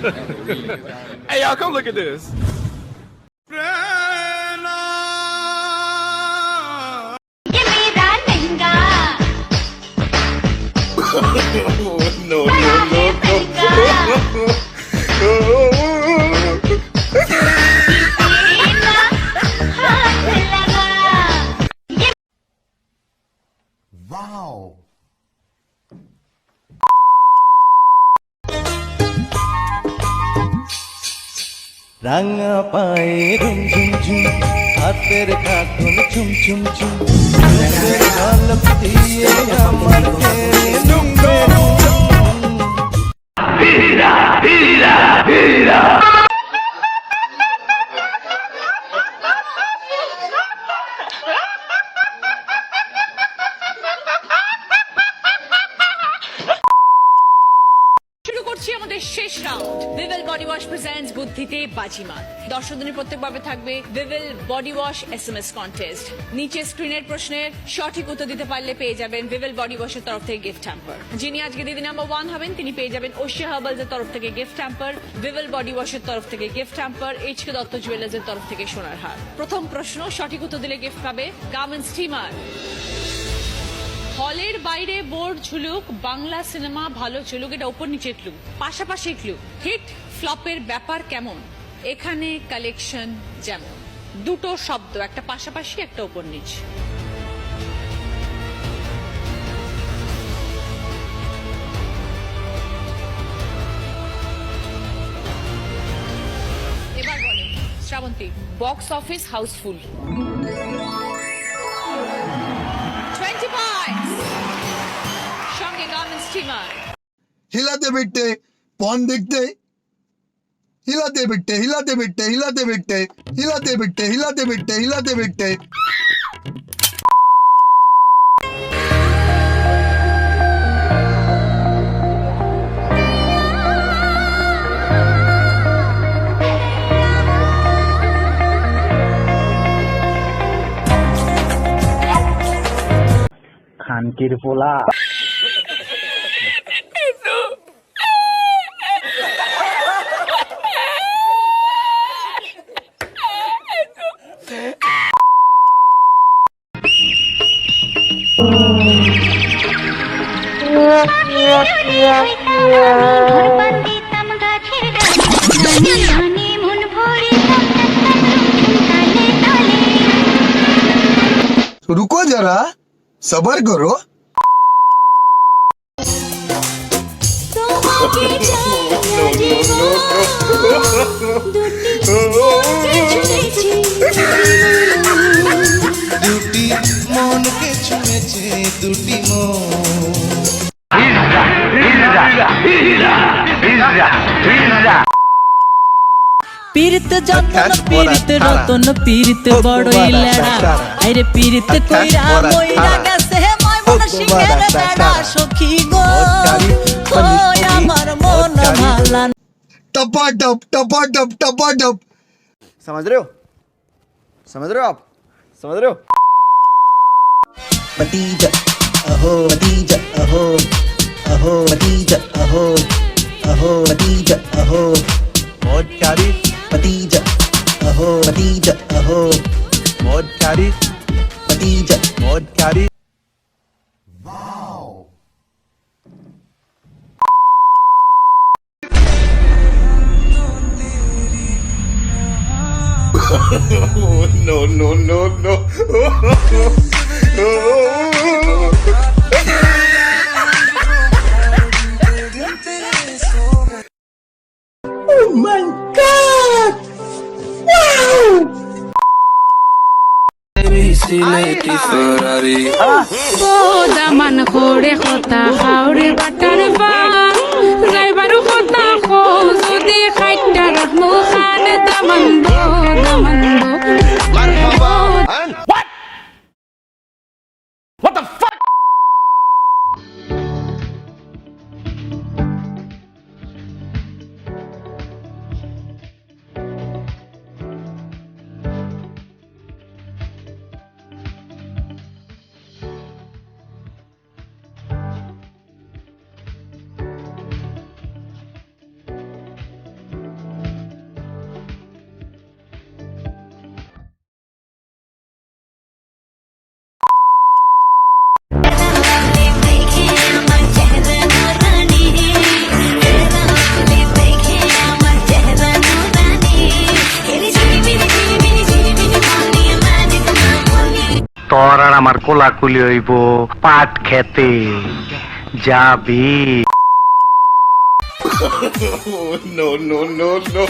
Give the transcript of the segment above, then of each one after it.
Hey, y'all, come look at this. No, no, no, no. Wow. রাঙা পায়ে ঝুম ঝুম ঝুম হাতের কাটুন ঝুম ঝুম ঝুম ঝলক দিয়ে আমার ঘেরে নুমবে হীরা হীরা হীরা শেষ round Vivel body wash presents বুদ্ধিতে বাজিমাত দর্শকদের প্রত্যেকভাবে থাকবে Vivel body wash SMS contest নিচে স্ক্রিনের প্রশ্নের সঠিক উত্তর দিতে পারলে পেয়ে যাবেন ভিভেল বডি ওয়াশের তরফ থেকে গিফট হ্যাম্পার যিনি আজকে দিদি নাম্বার 1 হবেন তিনি পেয়ে যাবেন ওশিয়া হার্বালস এর তরফ থেকে গিফট হ্যাম্পার ভিভেল বডি ওয়াশের তরফ থেকে gift hamper HK Dutta jewellers এর তরফ থেকে সোনার হার প্রথম প্রশ্ন সঠিক উত্তর দিলে গিফট পাবে গার্মেন্ট স্টিমার হলের বাইরে বোর্ড ঝুলুক বাংলা সিনেমা ভালো চলুক এটা উপর নিচে ক্লু পাশাপাশি ক্লু হিট ফ্লপের ব্যাপার কেমন এখানে কালেকশন যেমন দুটো শব্দ একটা পাশাপাশি একটা উপর নিচ এবার বলেন Srabanti box office housefull 20 points. সঙ্গে গার্মেন্টস স্টিমার हिलाते बिट्टे पौन दिखते हिलाते बिट्टे हिलाते बिट्टे हिलाते बिट्टे हिलाते बिट्टे हिलाते बिट्टे हिलाते बिट्टे খানকির পোলা रुको जरा सबर करो দুটি মনকে ছুঁয়েছে দুটি পীড়িত যতন পীড়িত রতন পীড়িত বড়ই লেড়া আইরে পীড়িত কইরা মইরা গেছে ময় মন সিংহের বেড়া সখী গো ওই আমার মন ভালা टपा टप टपा टप टपा टप समझ रहे हो आप समझ रहे हो भतीजा अहो भतीजा अहो अहो भतीजा अहो अहो भतीजा अहो बहुत प्यारी भतीजा अहो भतीजा अहो बहुत प्यारी भतीजा बहुत प्यारी No, no, no, no. Oh my God! Wow! ও দামান করে কথা হাওড়ে বাটার বা যাইবারু কথা কো যদি খাইটা রাখমু খান দামান দামান What the fuck? তোর আর আমার কোলাকুলি হইব পাট খেতে যাবি। No, no, no, no.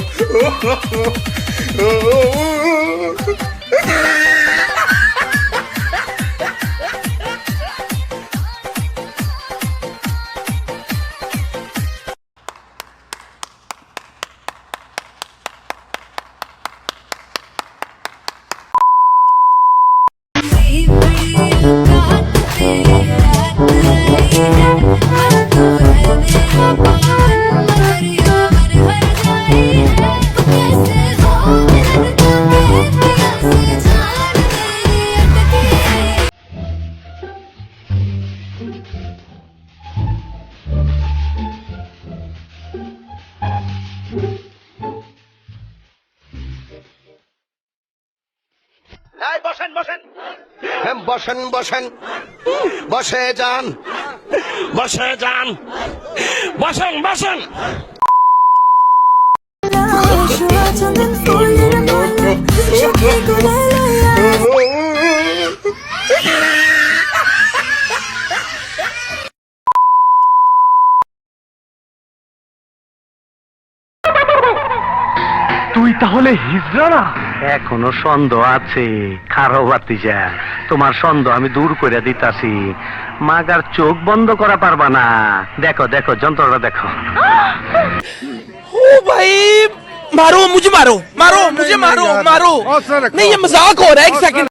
বসেন বসেন বসেন বসেন বসে যান বসে যান বসেন বসেন। তুই তাহলে হিজড়া না? এখনো সন্দেহ আছে, খারো বাতিজা, তোমার সন্দেহ আমি দূর করে দিতাছি। মাগার চোখ বন্ধ করা পারবা না। দেখো দেখো যন্ত্রটা দেখো। ओ भाई मारो मुझे, मारो मारो मुझे, मारो मारो। नहीं ये मजाक हो रहा है, एक सेकंड।